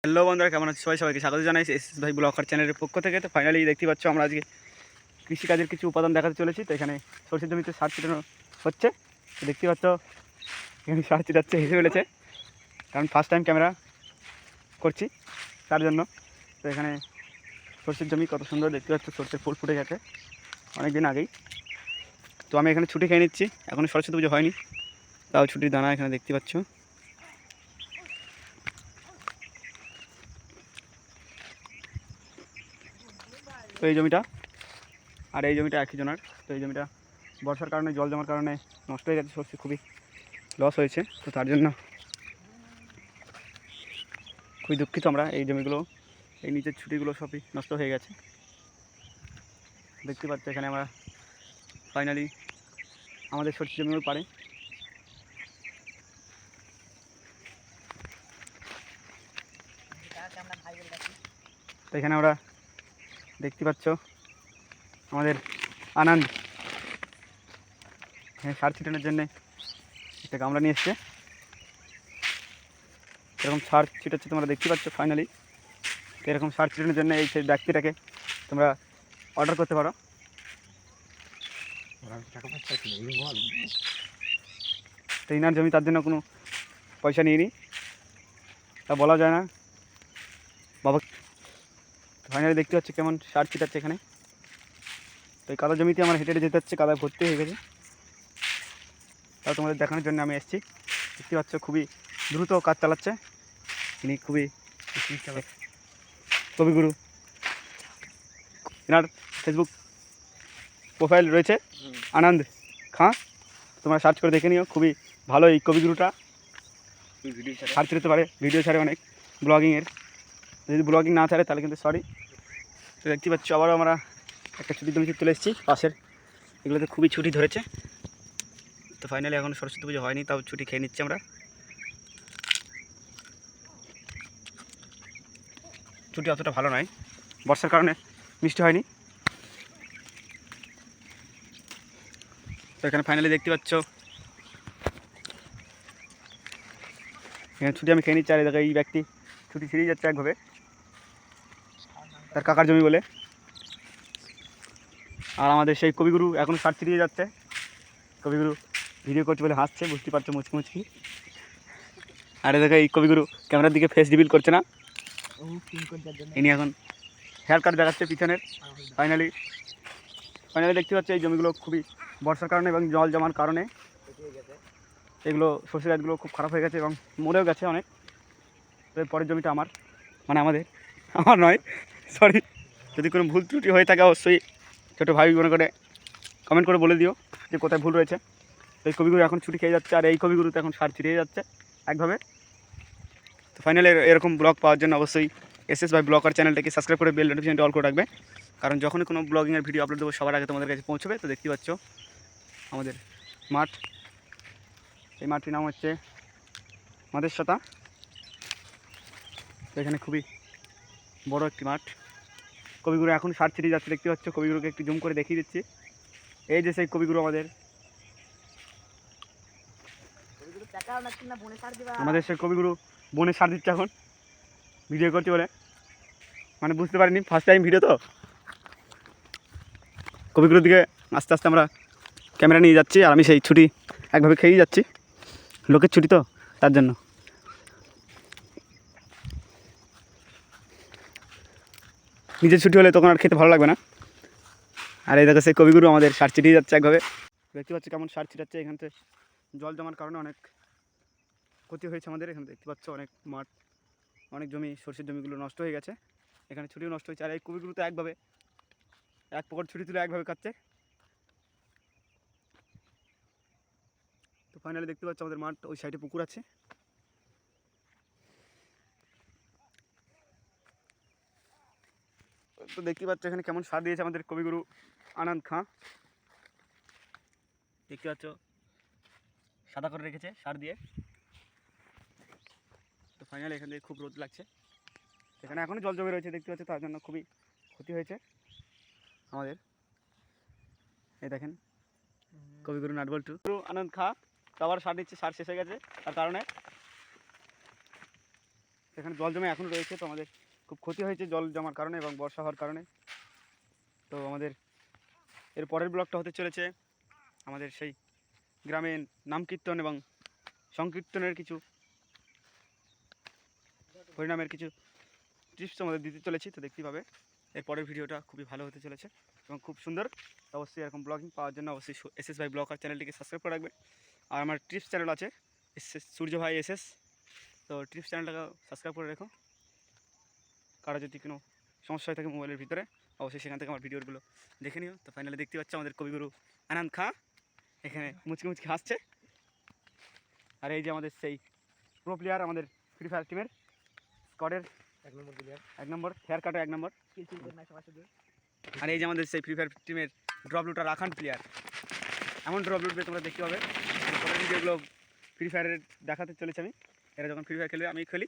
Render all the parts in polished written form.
Hello বন্ধুরা, কেমন আছে সবাই? সবাইকে স্বাগত জানাই এসএস ভাই ব্লগার চ্যানেলের পক্ষ থেকে। তো ফাইনালি দেখতে পাচ্ছ আমরা আজকে কৃষিকাজের কিছু উপাদান দেখাতে চলেছি। তো এখানে সরষের জমিতে সার ছিটানো হচ্ছে। তো দেখতে পাচ্ছ এখানে সার ছিটাচ্ছে, হেসে ফেলেছে, কারণ ফার্স্ট টাইম ক্যামেরা করছি তার জন্য। তো এখানে সরষের জমি কত সুন্দর দেখতে পাচ্ছ, সরষের ফুল ফুটে গেছে অনেক দিন আগেই। তো আমি এখানে ছুটি খেয়ে নিচ্ছি, এখনও সরস্বতী পুজো হয়নি, তাও ছুটির দানা এখানে দেখতে পাচ্ছ। তো এই জমিটা আর এই জমিটা একই জনার। তো এই জমিটা বর্ষার কারণে, জল জমার কারণে নষ্ট হয়ে গেছে, সরষে খুবই লস হয়েছে। তো তার জন্য খুবই দুঃখিত আমরা। এই জমিগুলো, এই নিচের ছুটিগুলো সবই নষ্ট হয়ে গেছে। দেখতে পাচ্ছি এখানে আমরা ফাইনালি আমাদের সরষে জমিও পারে। তো এখানে আমরা দেখতে পাচ্ছ আমাদের আনন্দ সার ছিটানোর জন্যে একটা গামলা নিয়ে এসছে। এরকম সার ছিটাচ্ছে তোমরা দেখতে পাচ্ছ। ফাইনালি এরকম সার ছিটানোর জন্য এই সেই ব্যক্তিটাকে তোমরা অর্ডার করতে পারো। তো ইনার জমি, তার জন্য কোনো পয়সা নিইনি, তা বলা যায় না বাবা। ফাইনালি দেখতে পাচ্ছি কেমন সার ছিটাচ্ছে এখানে। তো এই কাদা জমিতে আমার হেঁটে হেঁটে যেতে হচ্ছে, কাদায় ভর্তি হয়ে গেছে। তাও তোমাদের দেখানোর জন্য আমি এসেছি। দেখতে পাচ্ছ খুবই দ্রুত কাজ চালাচ্ছে ইনি, খুবই কবিগুরু। এনার ফেসবুক প্রোফাইল রয়েছে আনন্দ খাঁ, তোমরা সার্চ করে দেখে নিও। খুবই ভালো এই কবিগুরুটা, সার্চ করতে পারে, ভিডিও ছাড়ে অনেক ব্লগিংয়ের। যদি ব্লগিং না ছাড়ে তাহলে কিন্তু সরি। তো দেখতে পাচ্ছ আবারও আমরা একটা ছুটির জমিতে চলে এসেছি পাশের। এগুলোতে খুবই ছুটি ধরেছে। তো ফাইনালি এখন সরস্বতী পুজো হয়নি, তাও ছুটি খেয়ে নিচ্ছি আমরা। ছুটি অতটা ভালো নয়, বর্ষার কারণে মিষ্টি হয়নি। তো এখানে ফাইনালি দেখতে পাচ্ছ এখানে ছুটি আমি খেয়ে নিচ্ছি। আর দেখো এই ব্যক্তি ছুটি ছিঁড়েই যাচ্ছে একভাবে, তার কাকার জমি বলে। আর আমাদের সেই কবিগুরু এখন সার ছিঁড়িয়ে যাচ্ছে। কবিগুরু ভিডিও করছে বলে হাসছে, বুঝতে পারছো, মুচকি মুচকি। আরে দেখো এই কবিগুরু ক্যামেরার দিকে ফেস রিভিল করছে না, ইনি এখন হেয়ার কাট দেখাচ্ছে পিছনের। ফাইনালি দেখতে পাচ্ছি এই জমিগুলো খুবই বর্ষার কারণে এবং জল জমার কারণে এগুলো সরষে গাছগুলো খুব খারাপ হয়ে গেছে এবং মরেও গেছে অনেক। তো পরের জমিটা আমার, মানে আমার নয়, সরি। যদি কোনো ভুল ত্রুটি হয়ে থাকে অবশ্যই ছোটো ভাই মনে করে কমেন্ট করে বলে দিও যে কোথায় ভুল রয়েছে। তো এই কবিগুরু এখন ছুটি খেয়ে যাচ্ছে, আর এই কবিগুরুতে এখন সার ছিটিয়ে যাচ্ছে একভাবে। তো ফাইনালি এরকম ব্লগ পাওয়ার জন্য অবশ্যই এসএস ভাই ব্লগার চ্যানেলটাকে সাবস্ক্রাইব করে বেল নোটিফিকেশনটা অল করে রাখবে, কারণ যখনই কোনো ব্লগিংয়ের ভিডিও আপলোড দেবো সবার আগে তোমাদের কাছে পৌঁছবে। তো দেখতে পাচ্ছ আমাদের মাঠ, এই মাঠটির নাম হচ্ছে মাদেশাতা। তো এখানে খুবই বড় একটি মাঠ। কবিগুরু এখন সার ছিটিয়ে যাচ্ছে, দেখতে পাচ্ছ। কবিগুরুকে একটু জুম করে দেখিয়ে দিচ্ছি। এই যে সেই কবিগুরু আমাদের সেই কবিগুরু বনে সার দিচ্ছে এখন, ভিডিও করছি বলে, মানে বুঝতে পারিনি, ফার্স্ট টাইম ভিডিও। তো কবিগুরুর দিকে আস্তে আস্তে আমরা ক্যামেরা নিয়ে যাচ্ছি, আর আমি সেই ছুটি একভাবে খেয়েই যাচ্ছি, লোকের ছুটি তো তার জন্য। নিজের ছুটি হলে তখন আর খেতে ভালো লাগবে না। আর এই দেখো সেই কবিগুরু আমাদের সার ছিটিয়ে যাচ্ছে একভাবে। দেখতে পাচ্ছি কেমন সার ছিটাচ্ছে। এখান থেকে জল জমার কারণে অনেক ক্ষতি হয়েছে আমাদের। এখানে দেখতে পাচ্ছ অনেক মাঠ, অনেক জমি, সরষের জমিগুলো নষ্ট হয়ে গেছে। এখানে ছুটিও নষ্ট হয়েছে। আর এই কবিগুলো তো একভাবে এক পকড় ছুটি তুলে একভাবে খাচ্ছে। তো ফাইনালি দেখতে পাচ্ছ আমাদের মাঠ, ওই সাইডে পুকুর আছে। তো দেখতে পাচ্ছ এখানে কেমন সার দিয়েছে আমাদের কবিগুরু আনন্দ খাঁ। দেখতে পাচ্ছ সাদা করে রেখেছে সার দিয়ে। তো ফাইনালি এখান থেকে খুব রোদ লাগছে, এখানে এখনও জল জমে রয়েছে দেখতে পাচ্ছ, তার জন্য খুবই ক্ষতি হয়েছে আমাদের। এই দেখেন কবিগুরু নাটবল্টু আনন্দ খাঁ তো আবার সার দিচ্ছে, সার শেষ হয়ে গেছে তার কারণে। এখানে জল জমে এখনও রয়েছে, তো আমাদের খুব ক্ষতি হয়েছে জল জমার কারণে এবং বর্ষা হওয়ার কারণে। তো আমাদের এর পরের ব্লগটা হতে চলেছে আমাদের সেই গ্রামের নাম কীর্তন এবং সংকীর্তনের কিছু পরিণামের কিছু টিপস আমাদের দিতে চলেছি, তো দেখতে পাবে। এর পরের ভিডিওটা খুবই ভালো হতে চলেছে এবং খুব সুন্দর। অবশ্যই এরকম ব্লগিং পাওয়ার জন্য অবশ্যই এসএস ভাই ব্লগার চ্যানেলটিকে সাবস্ক্রাইব করে রাখবে। আর আমার ট্রিপস চ্যানেল আছে সূর্য ভাই এসএস, তো ট্রিপস চ্যানেলটাকে সাবস্ক্রাইব করে রেখো। কারো যদি কোনো সমস্যা হয়ে থাকে মোবাইলের ভিতরে, অবশ্যই সেখান থেকে আমার ভিডিওগুলো দেখে নিও। তো ফাইনালি দেখতে পাচ্ছ আমাদের কবিগুরু আনন্দ খাঁ এখানে মুচকি মুচকি হাসছে। আর এই যে আমাদের সেই প্রো প্লেয়ার আমাদের ফ্রি ফায়ার টিমের স্কোয়াডের 1 নম্বর হেয়ার কাটও 1 নম্বর। আর এই যে আমাদের সেই ফ্রি ফায়ার টিমের ড্রপ লুটার রাখান প্লেয়ার, এমন ড্রপ লুটবে তোমরা দেখতে পাবে। পরের ভিডিওগুলো ফ্রি ফায়ারের দেখাতে চলেছে আমি, এরা যখন ফ্রি ফায়ার খেলবে আমি খেলি।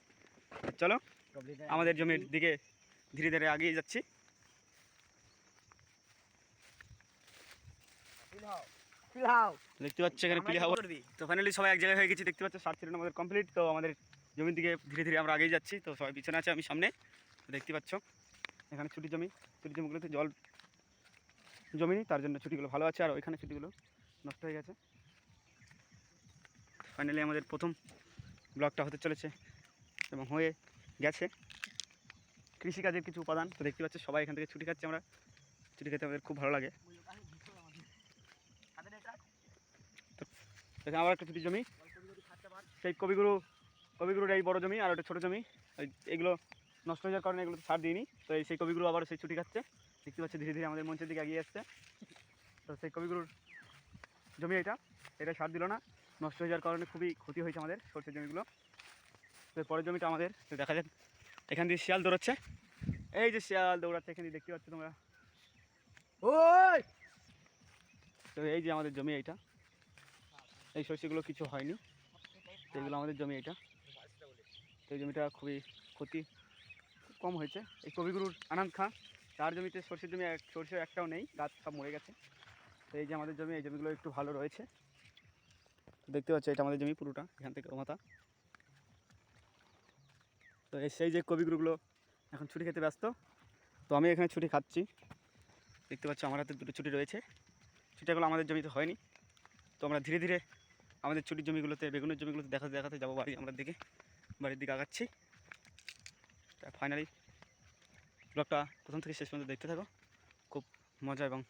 চলো আমাদের জমির দিকে ধীরে ধীরে এগিয়ে যাচ্ছি। দেখতে পাচ্ছ এখানে প্লে হাওয়া। তো ফাইনালি সবাই এক জায়গায় হয়ে গেছি, দেখতে পাচ্ছ সার্চ ছিলেন আমাদের কমপ্লিট। তো আমাদের জমির দিকে ধীরে ধীরে আমরা আগেই যাচ্ছি। তো সবাই পিছনে আছে, আমি সামনে। দেখতে পাচ্ছ এখানে ছুটি জমিগুলোতে জল জমিনি, তার জন্য ছুটিগুলো ভালো আছে, আর ওইখানে ছুটিগুলো নষ্ট হয়ে গেছে। ফাইনালি আমাদের প্রথম ব্লগটা হতে চলেছে এবং হয়ে গেছে কৃষিকাজের কিছু উপাদান। তো দেখতে পাচ্ছ সবাই এখান থেকে ছুটি খাচ্ছে, আমরা ছুটি খেতে আমাদের খুব ভালো লাগে। তো এখানে আবার একটা ছুটি জমি, সেই কবিগুরুর এই বড় জমি, আর ওটা ছোটো জমি। এগুলো নষ্ট হয়ে যাওয়ার কারণে এগুলো সার দিইনি। তো সেই কবিগুরু আবার সেই ছুটি খাচ্ছে, দেখতে পাচ্ছি ধীরে ধীরে আমাদের মঞ্চের দিকে এগিয়ে আসছে। তো সেই কবিগুরুর জমি এটা সার দিল না, নষ্ট হয়ে যাওয়ার কারণে খুবই ক্ষতি হয়েছে আমাদের সরষের জমিগুলো। তো পরের জমিটা আমাদের দেখা যাক। এখান দিয়ে শিয়াল দৌড়াচ্ছে, এই যে শিয়াল দৌড়াচ্ছে এখানে দেখতে পাচ্ছ তোমরা। ওই তো এই যে আমাদের জমি এইটা, এই সরষেগুলো কিছু হয়নি, এগুলো আমাদের জমি এইটা। তো এই জমিটা খুবই ক্ষতি খুব কম হয়েছে। এই কবিগুরুর আনন্দ খাঁ, তার জমিতে সরষের জমি সরষে একটাও নেই, গাছ সব মরে গেছে। তো এই যে আমাদের জমি, এই জমিগুলো একটু ভালো রয়েছে। দেখতে পাচ্ছ এটা আমাদের জমি পুরোটা, এখান থেকে মাথা। তো সেই যে কবিগুরুগুলো এখন ছুটি খেতে ব্যস্ত, তো আমি এখানে ছুটি খাচ্ছি। দেখতে পাচ্ছ আমার হাতে 2টো ছুটি রয়েছে, ছুটিগুলো আমাদের জমিতে হয়নি। তো আমরা ধীরে ধীরে আমাদের ছুটির জমিগুলোতে, বেগুনের জমিগুলোতে দেখাতে যাবো বাড়ির দিকে আগাচ্ছি। তা ফাইনালি ব্লগটা প্রথম থেকে শেষ পর্যন্ত দেখতে থাকো, খুব মজা এবং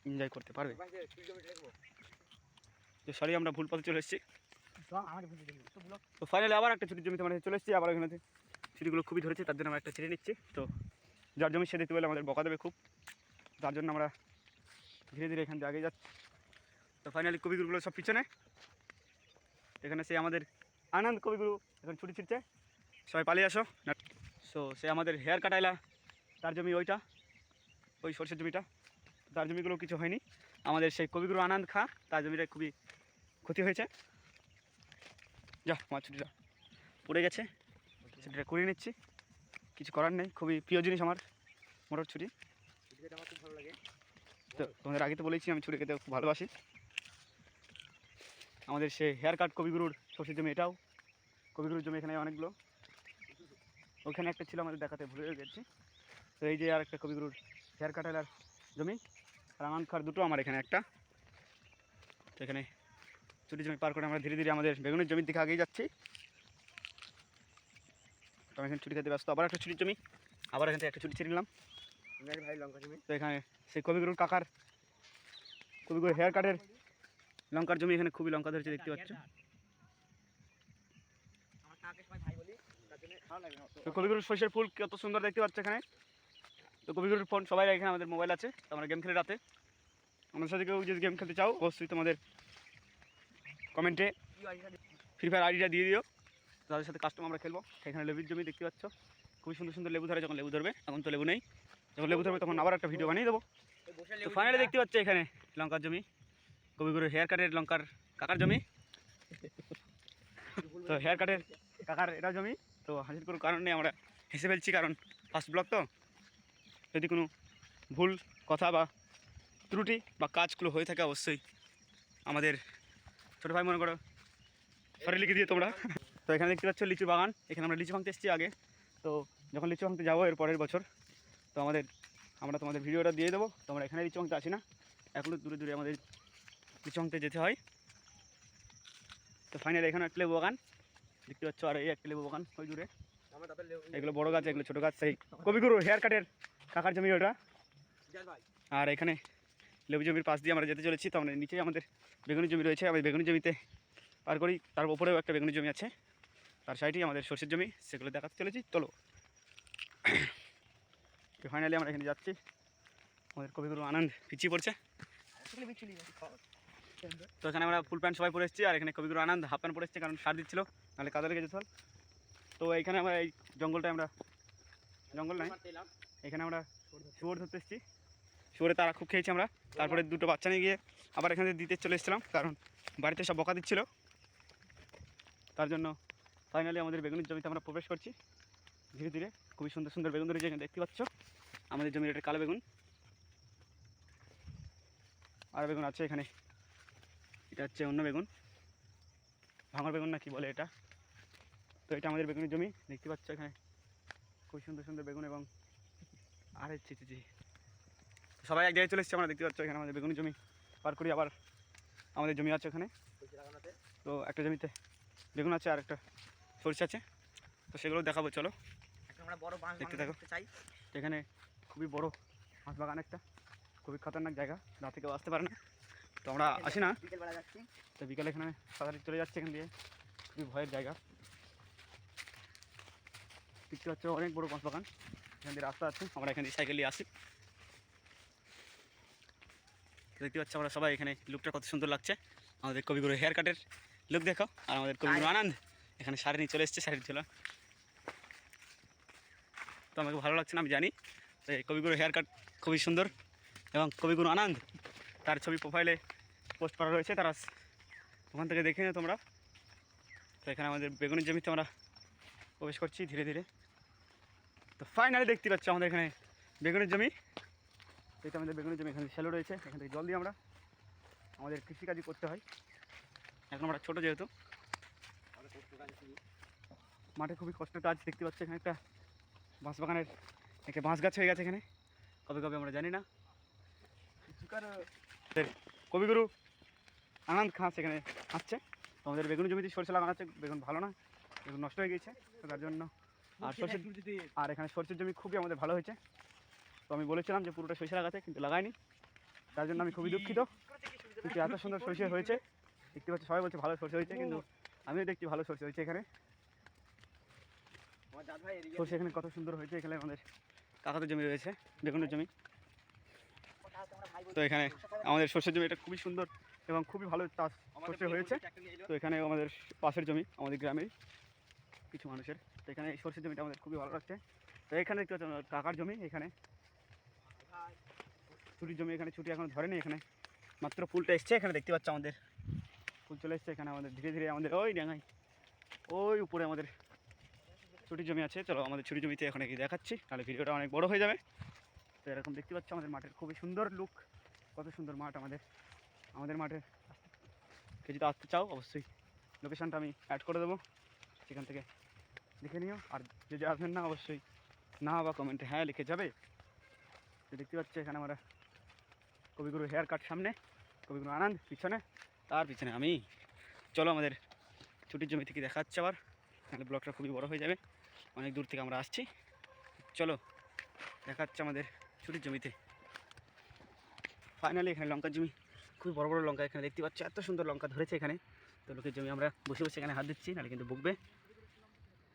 এনজয় করতে পারবে। তো সরি আমরা ভুল পথে চলে এসেছি। তো ফাইনালি আবার একটা ছুটির জমিতে আমরা চলে এসেছি। আবার এখানে ছুটিগুলো খুবই ধরেছে, তার জন্য আমরা একটা ছেড়ে নিচ্ছি। তো যার জমি সে দেখতে পেলে আমাদের বকা দেবে খুব, তার জন্য আমরা ধীরে ধীরে এখান থেকে আগে যাচ্ছি। তো ফাইনালি কবিগুরুগুলো সব পিছনে, এখানে সে আমাদের আনন্দ কবিগুরু এখন ছুটি ছিটছে, সবাই পালিয়ে আসো। সো সে আমাদের হেয়ার কাটাইলা, তার জমি ওই সরষের জমিটা, তার জমিগুলো কিছু হয়নি। আমাদের সেই কবিগুরু আনন্দ খাঁ, তার জমিটা খুবই ক্ষতি হয়েছে। যা আমার ছুটিটা পড়ে গেছে, ছুটিটা করিয়ে নিচ্ছি, কিছু করার নেই। খুবই প্রিয় জিনিস আমার মোটর ছুটি, আমার খুব ভালো লাগে। তো তোমাদের আগে তো বলেছি আমি ছুটি খেতে খুব ভালোবাসি। আমাদের সে হেয়ার কাট কবিগুরুর সরষের জমি, এটাও কবিগুরুর জমি, এখানে অনেকগুলো, ওখানে একটা ছিল আমাদের দেখাতে ভুলে গেছি। তো এই যে আর একটা কবিগুরুর হেয়ার কাটার জমি, আর আনন্দ খাঁর 2টো, আমার এখানে একটা। তো এখানে ছুটি জমি পার করে আমরা ধীরে ধীরে আমাদের বেগুনের জমির দিকে আগেই যাচ্ছি। তো আমি এখানে ছুটি খেতে ব্যস্ত, আবার একটা ছুটির জমি, আবার এখান থেকে একটা ছুটি ছেড়ে নিলাম ভাই লঙ্কা জমি। তো এখানে সেই কবিগুরুর হেয়ার কাটের লঙ্কার জমি, এখানে খুবই লঙ্কা ধরেছে দেখতে পাচ্ছ। তো কবিগুরুর সরষের ফুল কত সুন্দর দেখতে পাচ্ছ এখানে। তো কবিগুরুর ফোন সবাই এখানে আমাদের মোবাইল আছে, তো আমরা গেম খেলে রাতে। আমাদের সাথে কেউ যদি গেম খেলতে চাও অবশ্যই তোমাদের কমেন্টে ফ্রি ফায়ার আইডিটা দিয়ে দিও, তাদের সাথে কাস্টম আমরা খেলবো। এখানে লেবুর জমি দেখতে পাচ্ছ, খুবই সুন্দর সুন্দর লেবু ধরে, যখন লেবু ধরবে, এখন তো লেবু নেই, যখন লেবু ধরবে তখন আবার একটা ভিডিও বানিয়ে দেবো। তো ফাইনালি দেখতে পাচ্ছ এখানে লঙ্কার জমি, কবিগুরুর হেয়ার কাটের লঙ্কার কাকার জমি। তো হেয়ার কাটের কাকার এটা জমি। তো হাসির কোনো কারণ নেই, আমরা হেসে ফেলছি, কারণ ফার্স্ট ব্লগ তো। যদি কোনো ভুল কথা বা ত্রুটি বা কাজগুলো হয়ে থাকে অবশ্যই আমাদের ছোটো ভাই মনে করো সরি লিখে দিয়ে তোমরা। তো এখানে দেখতে পাচ্ছ লিচু বাগান, এখানে আমরা লিচু ভাঙতে এসেছি আগে। তো যখন লিচু ভাঙতে যাবো এর পরের বছর, তো আমরা তোমাদের ভিডিওটা দিয়ে দেবো। তো আমরা এখানে লিচু ভাঙতে আসি না, এখনও দূরে দূরে আমাদের লিচু ভাঙতে যেতে হয়। তো ফাইনালি এখানে একটা লেবু বাগান দেখতে পাচ্ছ, আর এই একটা লেবু বাগান ওই দূরে। এগুলো বড় গাছ, এগুলো ছোটো গাছ। সেই কবিগুরু হেয়ার কাটের কাকার জমি ওটা। আর এখানে লেবু জমির পাশ দিয়ে আমরা যেতে চলেছি। তো আমরা নিচেই আমাদের বেগুনি জমি রয়েছে, আমি বেগুনি জমিতে পার করি। তার উপরেও একটা বেগুনি জমি আছে, তার সাইডেই আমাদের সর্ষের জমি, সেগুলো দেখাতে চলেছি। চলো ফাইনালি আমরা এখানে যাচ্ছি। আমাদের কবিগুরু আনন্দ পিছিয়ে পড়ছে। তো এখানে আমরা ফুল প্যান্ট সবাই পরে এসেছি, আর এখানে কবিগুরু আনন্দ হাফ প্যান্ট পরে এসেছে, কারণ সার দিচ্ছিল, নাহলে কাদা লেগে যেত। তো এইখানে আমরা এই জঙ্গল নাই, এখানে আমরা শুয়োর ধরতে এসেছি। শুয়োরে তারা খুব খেয়েছি আমরা। তারপরে দুটো বাচ্চা নিয়ে গিয়ে আবার এখানে দিতে চলে এসেছিলাম, কারণ বাড়িতে সব বকা দিচ্ছিল। তার জন্য ফাইনালি আমাদের বেগুনের জমিতে আমরা প্রবেশ করছি ধীরে ধীরে। খুবই সুন্দর সুন্দর বেগুন ধরেছে, এখানে দেখতে পাচ্ছ। আমাদের জমির এটা কালো বেগুন, আর বেগুন আছে এখানে। এটা হচ্ছে অন্য বেগুন, ভাঙর বেগুন না কি বলে এটা। তো এটা আমাদের বেগুনের জমি, দেখতে পাচ্ছ এখানে খুব সুন্দর সুন্দর বেগুন। এবং আরে ছি সবাই এক জায়গায় চলে এসেছে, আমরা দেখতে পাচ্ছ। এখানে আমাদের বেগুনের জমি পার করি, আবার আমাদের জমি আছে ওখানে। তো একটা জমিতে বেগুন আছে আর একটা সরষে আছে, তো সেগুলো দেখাবো। চলো দেখতে থাকো। তো এখানে খুবই বড় মাছ বাগান একটা, খুবই খতরনাক জায়গা, রাতে কেউ আসতে পারে না। তো আমরা আসি না, তো বিকালে এখানে সাঁতারে চলে যাচ্ছে এখান দিয়ে, খুবই ভয়ের জায়গা। দেখতে পাচ্ছ অনেক বড় মাছ বাগান, এখান দিয়ে রাস্তা আছে, আমরা এখানে সাইকেল নিয়ে আসি। দেখতে পাচ্ছ আমরা সবাই এখানে, লুকটা কত সুন্দর লাগছে। আমাদের কবিগুরু হেয়ার কাটের লুক দেখো, আর আমাদের কবিগুরু আনন্দ এখানে শাড়ি নিয়ে চলে এসছে, শাড়ি ছিল। তো আমাকে ভালো লাগছে না আমি জানি। তো এই কবিগুরু হেয়ার কাট খুবই সুন্দর, এবং কবিগুরু আনন্দ তার ছবি প্রোফাইলে পোস্ট করা রয়েছে, তারা ওখান থেকে দেখে নিও তোমরা। তো এখানে আমাদের বেগুনের জমিতে আমরা প্রবেশ করছি ধীরে ধীরে। তো ফাইনালি দেখতে পাচ্ছ আমাদের এখানে বেগুনের জমি, এটা আমাদের বেগুনের জমি। এখানে শ্যালো রয়েছে, এখান থেকে জল দিয়ে আমরা আমাদের কৃষিকাজই করতে হয়। এখন আমরা ছোটো, যেহেতু মাঠে খুবই কষ্টের কাজ। দেখতে পাচ্ছ এখানে একটা বাঁশ বাগানের একটা বাঁশ গাছ হয়ে গেছে এখানে, কবে কবে আমরা জানি না। কবিগুরু আনন্দ খাঁ সেখানে আসছে। তো আমাদের বেগুন জমিতে সরষে লাগানো আছে, বেগুন ভালো না, বেগুন নষ্ট হয়ে গিয়েছে, তো তার জন্য। আর এখানে সরষের জমি খুবই আমাদের ভালো হয়েছে। তো আমি বলেছিলাম যে পুরোটা সরষে লাগাতে, কিন্তু লাগাইনি, তার জন্য আমি খুবই দুঃখিত। কিন্তু এত সুন্দর সরষে হয়েছে, দেখতে পাচ্ছি সবাই বলছে ভালো সরষে হয়েছে, কিন্তু আমিও দেখছি ভালো সরষে হয়েছে এখানে। সরষে এখানে কত সুন্দর হয়েছে। এখানে আমাদের কাকাদের জমি রয়েছে, বেগুনের জমি। তো এখানে আমাদের সরষের জমি, এটা খুবই সুন্দর এবং খুবই ভালো চাষ সরষে হয়েছে। তো এখানে আমাদের পাশের জমি, আমাদের গ্রামের কিছু মানুষের। তো এখানে এই সরষের জমিটা আমাদের খুবই ভালো লাগছে। তো এখানে দেখতে পাচ্ছি কাকার জমি, এখানে ছুটির জমি, এখানে ছুটি এখন ধরেনি, এখানে মাত্র ফুলটা এসছে। এখানে দেখতে পাচ্ছ আমাদের ফুল চলে এসছে। এখানে আমাদের ধীরে ধীরে আমাদের ওই ডাঙায় ওই উপরে আমাদের ছুটির জমি আছে। চলো আমাদের ছুটির জমিতে এখন কি দেখাচ্ছি, তাহলে ভিডিওটা অনেক বড় হয়ে যাবে। তো এরকম দেখতে পাচ্ছ আমাদের মাঠের খুবই সুন্দর লুক, কত সুন্দর মাঠ আমাদের মাঠে। কে যদি আসতে চাও অবশ্যই লোকেশানটা আমি অ্যাড করে দেবো, সেখান থেকে দেখে নিও। আর যদি আসবেন না, অবশ্যই না বা কমেন্টে হ্যাঁ লিখে যাবে। তো দেখতে পাচ্ছি এখানে আমরা কবিগুরু হেয়ার কাট সামনে, কবিগুরু আনন্দ পিছনে, তার পিছনে আমি। চলো আমাদের ছুটির জমি থেকে দেখা যাচ্ছে আবার, তাহলে ব্লগটা খুবই বড় হয়ে যাবে, অনেক দূর থেকে আমরা আসছি। চলো দেখা যাচ্ছে আমাদের ছুটির জমিতে। ফাইনালি এখানে লঙ্কার জমি, খুবই বড় বড় লঙ্কা এখানে দেখতে পাচ্ছি, এত সুন্দর লঙ্কা ধরেছে এখানে। তো লোকের জমি আমরা বসে বসে এখানে হাত দিচ্ছি, নাহলে কিন্তু বুকবে।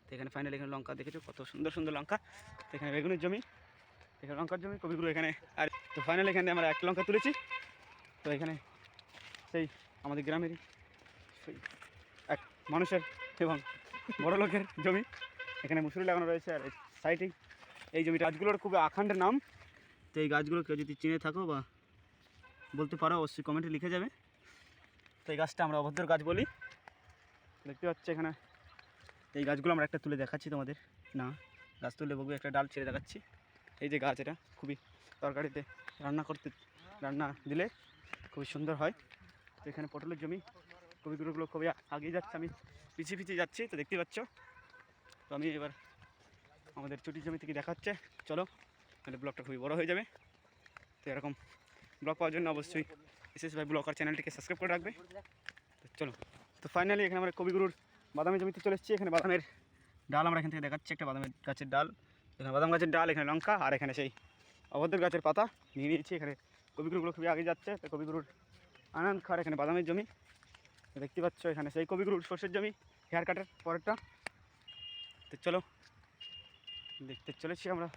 তো এখানে ফাইনালি এখানে লঙ্কা দেখেছো, কত সুন্দর সুন্দর লঙ্কা। তো এখানে বেগুনের জমি, এখানে লঙ্কার জমি, কবিগুরু এখানে। আর তো ফাইনালি এখানে আমরা একটা লঙ্কা তুলেছি। তো এখানে সেই আমাদের গ্রামেরই সেই এক মানুষের এবং বড় লোকের জমি, এখানে মুসুরি লাগানো রয়েছে। আর সাইডেই এই জমিটা, গাছগুলোর খুব আখান্ডের নাম। তো এই গাছগুলো কেউ যদি চিনে থাকো বা বলতে পারো, অবশ্যই কমেন্টে লিখে যাবে। তো এই গাছটা আমরা অভদ্র গাছ বলি। দেখতে পাচ্ছি এখানে এই গাছগুলো আমরা একটা তুলে দেখাচ্ছি তোমাদের, না গাছ তুলে বলবো, একটা ডাল ছেড়ে দেখাচ্ছি। এই যে গাছ, এটা খুবই তরকারিতে রান্না দিলে খুবই সুন্দর হয়। তো এখানে পটলের জমি, কবিগুলোগুলো খুবই আগিয়ে যাচ্ছে, আমি পিছিয়ে পিছিয়ে যাচ্ছি, তো দেখতে পাচ্ছ। তো আমি এবার আমাদের ছুটির জমি থেকে দেখাচ্ছে, চলো, তাহলে ব্লগটা খুবই বড় হয়ে যাবে। তো এরকম ব্লগ পাওয়ার জন্য অবশ্যই এসএস ভাই ব্লগার চ্যানেলটিকে সাবস্ক্রাইব করে রাখবে। তো চলো, তো ফাইনালি এখানে আমরা কবিগুরুর বাদামের জমিতে চলে এসেছি। এখানে বাদামের ডাল আমরা এখান থেকে দেখাচ্ছি, একটা বাদামের গাছের ডাল, এখানে বাদাম গাছের ডাল, এখানে লঙ্কা, আর এখানে সেই অভদ্র গাছের পাতা নিয়ে নিয়েছি। এখানে কবিগুরুগুলো খুবই আগে যাচ্ছে। তো কবিগুরুর আনন্দ খাওয়ার এখানে বাদামের জমি দেখতে পাচ্ছ, এখানে সেই কবিগুরুর সর্ষের জমি হেয়ার কাটের পরেরটা। তো চলো দেখতে চলেছি আমরা।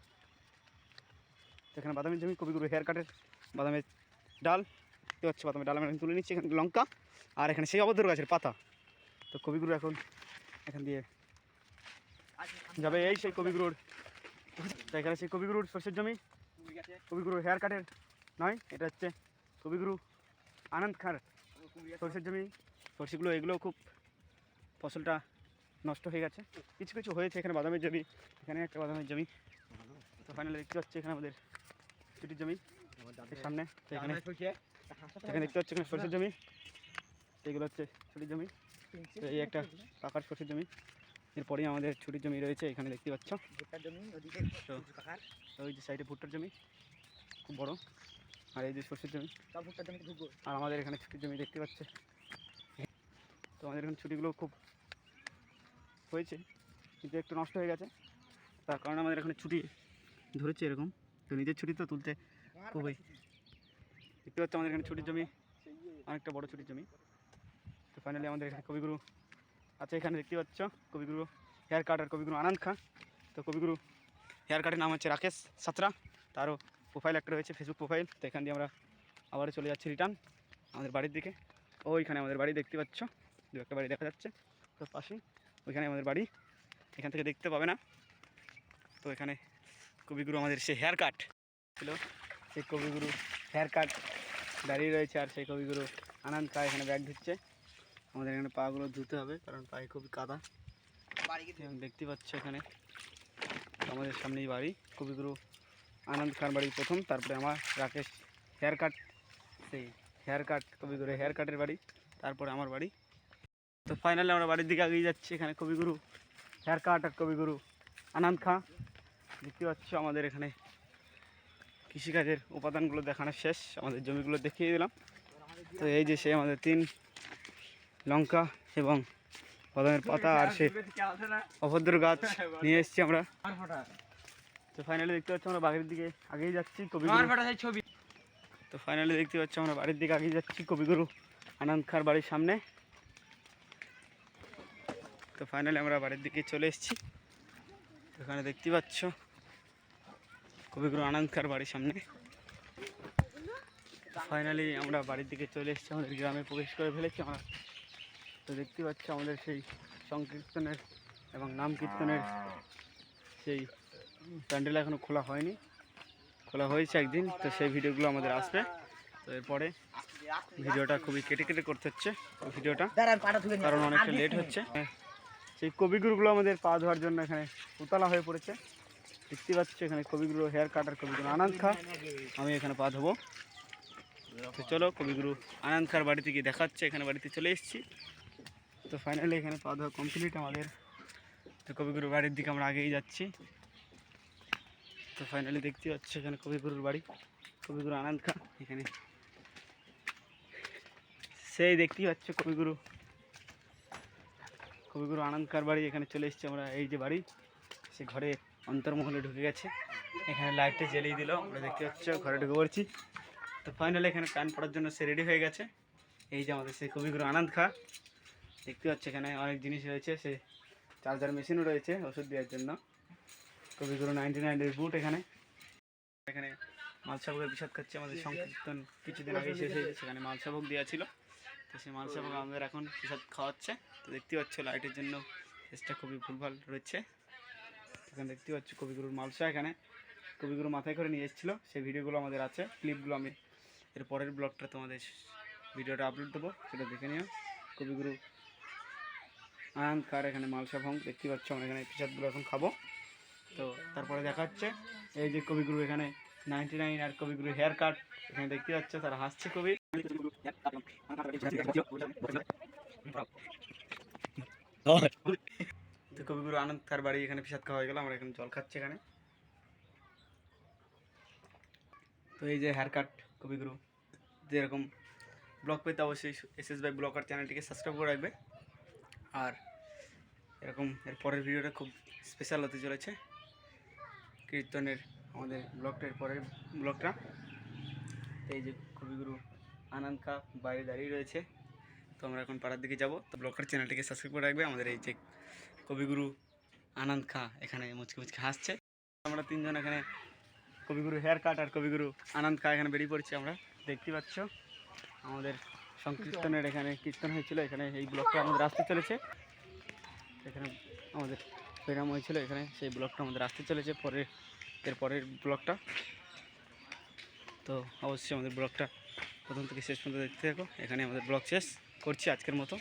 তো এখানে বাদামের জমি, কবিগুরু হেয়ার কাটের বাদামের ডাল দেখতে পাচ্ছ, বাদামের ডাল আমরা তুলে নিচ্ছি। এখানে লঙ্কা আর এখানে সেই অভদ্র গাছের পাতা। তো কবিগুরু এখন এখান দিয়ে যাবে এই সেই কবিগুরুর। তো এখানে সেই কবিগুরুর সর্ষের জমি, কবিগুরু হেয়ার কাটের নয়, এটা হচ্ছে কবিগুরু আনন্দ খাঁর সর্ষের জমি। সর্ষেগুলো এগুলো খুব ফসলটা নষ্ট হয়ে গেছে, কিছু কিছু হয়েছে। এখানে বাদামের জমি, এখানে একটা বাদামের জমি। তো ফাইনালি দেখতে পাচ্ছি এখানে আমাদের ছুটির জমি সামনে। তো এখানে দেখতে পাচ্ছি এখানে সর্ষের জমি, এগুলো হচ্ছে ছুটির জমি। তো এই একটা পাকার সর্ষের জমি, এরপরেই আমাদের ছুটির জমি রয়েছে এখানে দেখতে পাচ্ছ। তো ওই যে সাইডে ভুট্টার জমি খুব বড়, আর এই যে সর্ষের জমি, আর আমাদের এখানে ছুটির জমি দেখতে পাচ্ছে। তো আমাদের এখানে ছুটিগুলো খুব হয়েছে, কিন্তু একটু নষ্ট হয়ে গেছে, তার কারণে আমাদের এখানে ছুটি ধরেছে এরকম। তো নিজের ছুটি তো তুলতে খুবই দেখতে পাচ্ছ, আমাদের এখানে ছুটির জমি অনেকটা বড় ছুটির জমি। তো ফাইনালি আমাদের এখানে কবিগুরু আছে, এখানে দেখতে পাচ্ছ কবিগুরু হেয়ার কাট আর কবিগুরু আনন্দ খাঁ। তো কবিগুরু হেয়ার কাটের নাম হচ্ছে রাকেশ সাঁতরা, তারও প্রোফাইল একটা রয়েছে, ফেসবুক প্রোফাইল। তো এখান দিয়ে আমরা আবারও চলে যাচ্ছি রিটার্ন আমাদের বাড়ির দিকে। ওইখানে আমাদের বাড়ি দেখতে পাচ্ছ, দু একটা বাড়ি দেখা যাচ্ছে তো পাশেই, ওইখানে আমাদের বাড়ি, এখান থেকে দেখতে পাবে না। তো এখানে কবিগুরু আমাদের সেই হেয়ার কাট ছিল, সেই কবিগুরু হেয়ার কাট দাঁড়িয়ে রয়েছে, আর সেই কবিগুরু আনন্দ খাঁ এখানে ব্যাগ ধুচ্ছে। আমাদের এখানে পাগুলো ধুতে হবে, কারণ পায়ে খুবই কাদা দেখতে পাচ্ছ। এখানে আমাদের সামনেই বাড়ি, কবিগুরু আনন্দ খাঁর বাড়ি প্রথম, তারপরে আমার রাকেশ হেয়ার কাট, সেই হেয়ার কাট কবিগুরু হেয়ার কাটের বাড়ি, তারপরে আমার বাড়ি। তো ফাইনালি আমরা বাড়ির দিকে এগিয়ে যাচ্ছি। এখানে কবিগুরু হেয়ার কাট আর কবিগুরু আনন্দ খাঁ দেখতে পাচ্ছ। আমাদের এখানে কৃষিকাজের উপাদানগুলো দেখানো শেষ, আমাদের জমিগুলো দেখিয়ে দিলাম। তো এই যে সে আমাদের 3 লঙ্কা এবং বাদামের পাতা আর সে অভদ্র গাছ নিয়ে এসেছি আমরা। তো ফাইনালি দেখতে পাচ্ছি আমরা বাড়ির দিকে আগেই যাচ্ছি কবিগুরু। তো ফাইনালি দেখতে পাচ্ছি আমরা বাড়ির দিকে আগিয়ে যাচ্ছি কবিগুরু আনন্দ খাঁর বাড়ির সামনে। তো ফাইনালি আমরা বাড়ির দিকে চলে এসেছি। এখানে দেখতে পাচ্ছ কবিগুরু আনন্দ খাঁর বাড়ির সামনে। ফাইনালি আমরা বাড়ির দিকে চলে এসেছি, আমাদের গ্রামে প্রবেশ করে ফেলেছি আমরা। তো দেখতে পাচ্ছ আমাদের সেই সংকীর্তনের এবং নাম কীর্তনের সেই প্যান্ডেল এখনও খোলা হয়নি, খোলা হয়েছে একদিন। তো সেই ভিডিওগুলো আমাদের আসবে। তো এরপরে ভিডিওটা খুবই কেটে কেটে করতে হচ্ছে ভিডিওটা, কারণ অনেকটা লেট হচ্ছে। সেই কবিগুরুগুলো আমাদের পা ধোয়ার জন্য এখানে উতলা হয়ে পড়েছে দেখতে পাচ্ছ। এখানে কবিগুরু হেয়ার কাটার কবিগুরু আনন্দ খাঁ, আমি এখানে পা ধোবো। তো চলো কবিগুরু আনন্দ খাঁর বাড়িতে গিয়ে দেখাচ্ছে, এখানে বাড়িতে চলে এসেছি। তো ফাইনালি এখানে পা ধোয়া কমপ্লিট আমাদের। তো কবিগুরু বাড়ির দিকে আমরা আগেই যাচ্ছি। তো ফাইনালি দেখতে পাচ্ছি এখানে কবিগুরুর বাড়ি, কবিগুরু আনন্দ খাঁ এখানে সেই দেখতেই পাচ্ছ কবিগুরু আনন্দ খাঁর বাড়ি। এখানে চলে এসেছি আমরা, এই যে বাড়ি, সে ঘরে অন্তর্মহলে ঢুকে গেছে, এখানে লাইটটা জ্বালিয়ে দিল, আমরা দেখতে পাচ্ছ ঘরে ঢুকে পড়ছি। তো ফাইনালি এখানে প্যান পড়ার জন্য সে রেডি হয়ে গেছে। এই যে আমাদের সেই কবিগুরু আনন্দ খাঁ দেখতে পাচ্ছ, এখানে অনেক জিনিস রয়েছে, সে চার্জার মেশিনও রয়েছে ওষুধ দেওয়ার জন্য। কবিগুরু 99 বুট এখানে মালসাভোগের বিষাদ খাচ্ছে। আমাদের সংকীর্তন কিছুদিন আগে শেষ হয়েছে, সেখানে মালসাভোগ দেওয়া ছিল। তো সেই মালসাভোগ আমাদের এখন বিষাদ খাওয়াচ্ছে। তো দেখতে পাচ্ছ লাইটের জন্য চেষ্টা খুবই ভুলভাল রয়েছে। এখানে দেখতে পাচ্ছ কবিগুরুর মালসা, এখানে কবিগুরু মাথায় করে নিয়ে এসেছিলো, সেই ভিডিওগুলো আমাদের আছে, ক্লিপগুলো আমি এর পরের ব্লগটা তোমাদের ভিডিওটা আপলোড দেবো, সেটা দেখে নিও। কবিগুরু আনন্দ খাঁর এখানে মালসা ভং দেখতে পাচ্ছ, আমরা এখানে প্রসাদগুলো এখন খাবো। তো তারপরে দেখা হচ্ছে এই যে কবিগুরু এখানে 99 আর কবিগুরু হেয়ার কাট এখানে দেখতে পাচ্ছ, তারা হাসছে কবি। তো কবিগুরু আনন্দ তার বাড়ি এখানে প্রসাদ খাওয়া হয়ে গেল, আমরা এখানে জল খাচ্ছি এখানে। তো এই যে হেয়ার কাট কবিগুরু, যেরকম ব্লগ পেতে অবশ্যই এসএস ভাই ব্লগার চ্যানেলটিকে সাবস্ক্রাইব করে রাখবে। আর এরকম এর পরের ভিডিওটা খুব স্পেশাল হতে চলেছে, কীর্তনের আমাদের ব্লগটার পরের ব্লগটা। এই যে কবিগুরু আনন্দ খা বাইরে দাঁড়িয়ে রয়েছে, তো আমরা এখন পাড়ার দিকে যাব। তো ব্লগার চ্যানেলটিকে সাবস্ক্রাইব করে রাখবে। আমাদের এই যে কবিগুরু আনন্দ খা এখানে মুচকি মুচকি হাসছে। আমরা তিনজন এখানে কবিগুরু হেয়ার কাট আর কবিগুরু আনন্দ খা এখানে বেরিয়ে পড়ছি। আমরা দেখতে পাচ্ছ আমাদের সংকীর্তনের এখানে কীর্তন হয়েছিল, এখানে এই ব্লগটা আমাদের আসতে চলেছে। এখানে আমাদের প্রেরাম হয়েছিল এখানে, সেই ব্লগটা আমাদের আসতে চলেছে এরপরের ব্লগটা। তো অবশ্যই আমাদের ব্লগটা প্রথম থেকে শেষ পর্যন্ত দেখতে থাকো। এখানে আমাদের ব্লগ শেষ করছি আজকের মতো।